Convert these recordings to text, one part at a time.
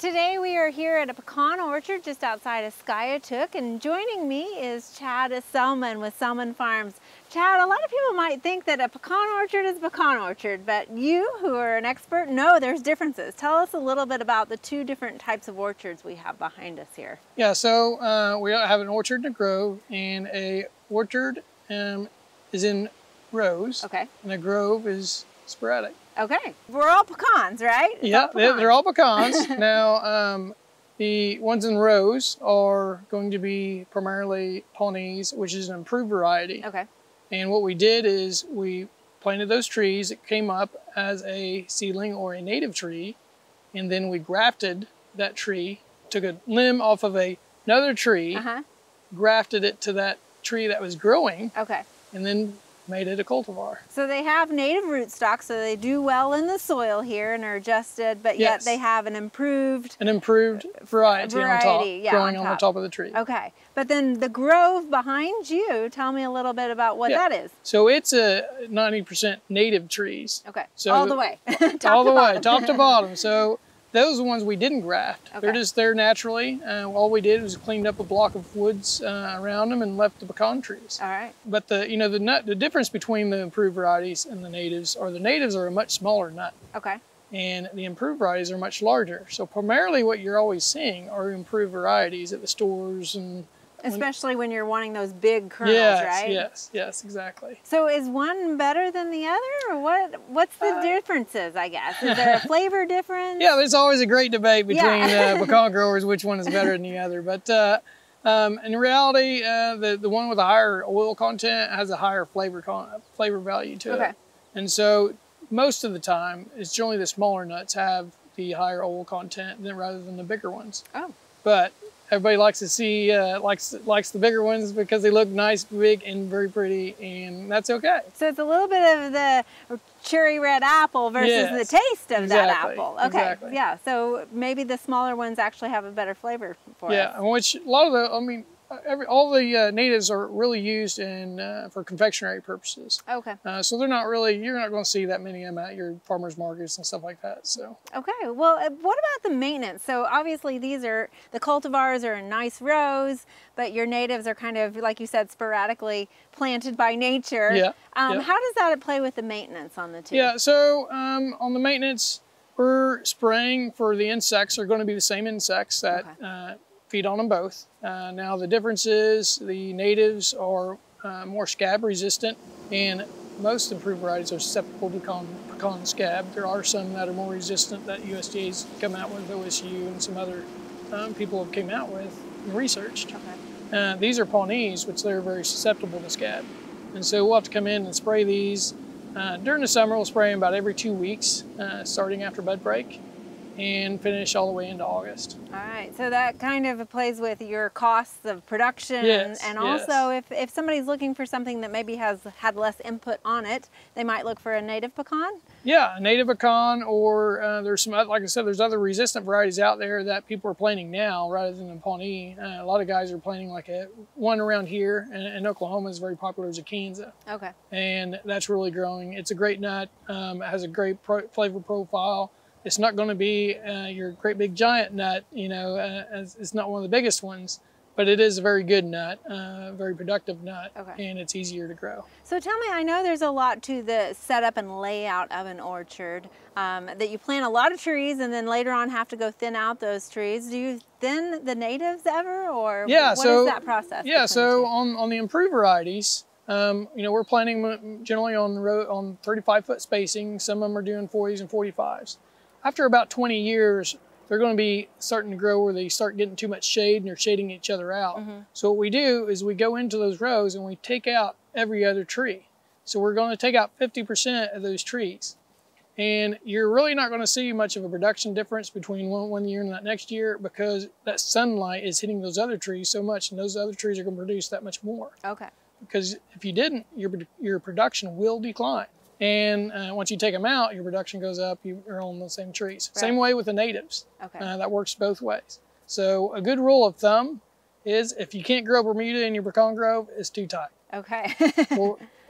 Today we are here at a pecan orchard just outside of Skiatook, and joining me is Chad Selman with Selman Farms. Chad, a lot of people might think that a pecan orchard is a pecan orchard, but you, who are an expert, know there's differences. Tell us a little bit about the two different types of orchards we have behind us here. Yeah, so we have an orchard and a grove, and a orchard is in rows, Okay. and a grove is sporadic. Okay, we're all pecans, right? Yeah, they're all pecans. Now, the ones in rows are going to be primarily Pawnees, which is an improved variety. Okay. And what we did is we planted those trees. It came up as a seedling or a native tree, and then we grafted that tree, took a limb off of another tree, grafted it to that tree that was growing, and then made it a cultivar. So they have native rootstock, so they do well in the soil here and are adjusted, but yet they have an improved variety on top, yeah, growing on the top of the tree. Okay, but then the grove behind you, tell me a little bit about what that is. So it's a 90% native trees. Okay, so all the way, all the way, top to bottom. So those are the ones we didn't graft. Okay. They're just there naturally. All we did was cleaned up a block of woods around them and left the pecan trees. All right. But the difference between the improved varieties and the natives are a much smaller nut. Okay. And the improved varieties are much larger. So primarily what you're always seeing are improved varieties at the stores, and especially when you're wanting those big kernels, right? Yes, exactly. So is one better than the other, or what's the differences, I guess? Is there a flavor difference? Yeah, there's always a great debate between pecan growers which one is better than the other. But in reality, the one with a higher oil content has a higher flavor value to it. And so most of the time, it's generally the smaller nuts have the higher oil content rather than the bigger ones. Oh. But everybody likes to see likes the bigger ones because they look nice, big, and very pretty, and that's okay. So it's a little bit of the cherry red apple versus the taste of that apple. Okay, exactly. Yeah. So maybe the smaller ones actually have a better flavor for us. Yeah, which a lot of all the natives are really used for confectionery purposes. Okay. So you're not going to see that many of them at your farmers markets and stuff like that. So. Okay. Well, what about the maintenance? So obviously the cultivars are in nice rows, but your natives are kind of, like you said, sporadically planted by nature. Yeah. How does that play with the maintenance on the two? Yeah. So on the maintenance, we're spraying for the insects are going to be the same insects that feed on them both. Now the difference is the natives are more scab resistant, and most improved varieties are susceptible to pecan scab. There are some that are more resistant that USDA's come out with, OSU and some other people have came out with and researched. Okay. These are Pawnees, which they're very susceptible to scab. And so we'll have to come in and spray these. During the summer, we'll spray them about every 2 weeks, starting after bud break, and finish all the way into August. All right, so that kind of plays with your costs of production, and also if somebody's looking for something that maybe has had less input on it, they might look for a native pecan? Yeah, a native pecan, or there's some, like I said, there's other resistant varieties out there that people are planting now rather than a Pawnee. A lot of guys are planting like one around here, and Oklahoma is very popular as a Kansas. Okay. And that's really growing. It's a great nut. It has a great flavor profile. It's not going to be your great big giant nut, it's not one of the biggest ones, but it is a very good nut, very productive nut, and it's easier to grow. So tell me, I know there's a lot to the setup and layout of an orchard, that you plant a lot of trees and then later on have to go thin out those trees. Do you thin the natives ever, or what is that process? Yeah, so on the improved varieties, we're planting generally on 35-foot spacing. Some of them are doing 40s and 45s. After about 20 years, they're going to be starting to grow where they start getting too much shade and they're shading each other out. So what we do is we go into those rows and we take out every other tree. So we're going to take out 50% of those trees. And you're really not going to see much of a production difference between one year and that next year, because that sunlight is hitting those other trees so much, and those other trees are going to produce that much more. Okay. Because if you didn't, your production will decline. And once you take them out, your production goes up, you're on the same trees. Right. Same way with the natives. Okay. That works both ways. So a good rule of thumb is if you can't grow Bermuda in your pecan grove, it's too tight. Okay.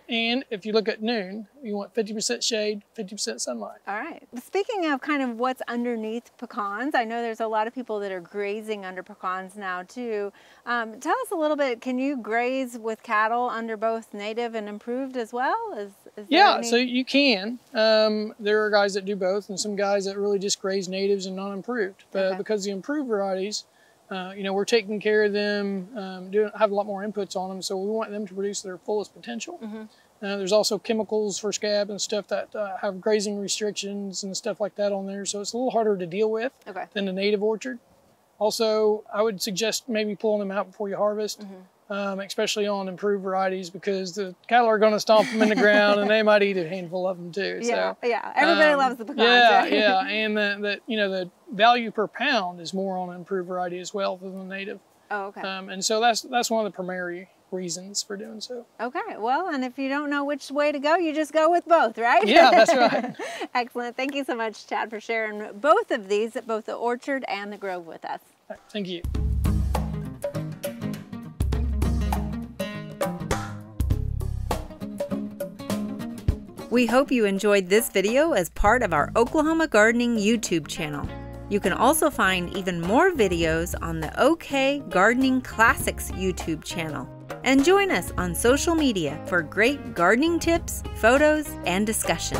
And if you look at noon, you want 50% shade, 50% sunlight. All right. Speaking of kind of what's underneath pecans, I know there's a lot of people that are grazing under pecans now too. Tell us a little bit, can you graze with cattle under both native and improved as well? Yeah, so you can. There are guys that do both and some guys that really just graze natives and non-improved. But because the improved varieties, you know, we're taking care of them, have a lot more inputs on them, so we want them to produce their fullest potential. There's also chemicals for scab and stuff that have grazing restrictions and stuff like that on there, so it's a little harder to deal with than the native orchard. Also, I would suggest maybe pulling them out before you harvest, especially on improved varieties, because the cattle are going to stomp them in the ground and they might eat a handful of them too. Yeah, so, yeah. Everybody loves the pecans. Yeah, right? yeah, and the you know, the value per pound is more on an improved variety as well than the native. Oh, okay. And so that's one of the primary reasons for doing so. Okay, well, and if you don't know which way to go, you just go with both, right? Yeah, that's right. Excellent. Thank you so much, Chad, for sharing both of these, both the orchard and the grove with us. Thank you. We hope you enjoyed this video as part of our Oklahoma Gardening YouTube channel. You can also find even more videos on the OK Gardening Classics YouTube channel. And join us on social media for great gardening tips, photos, and discussion.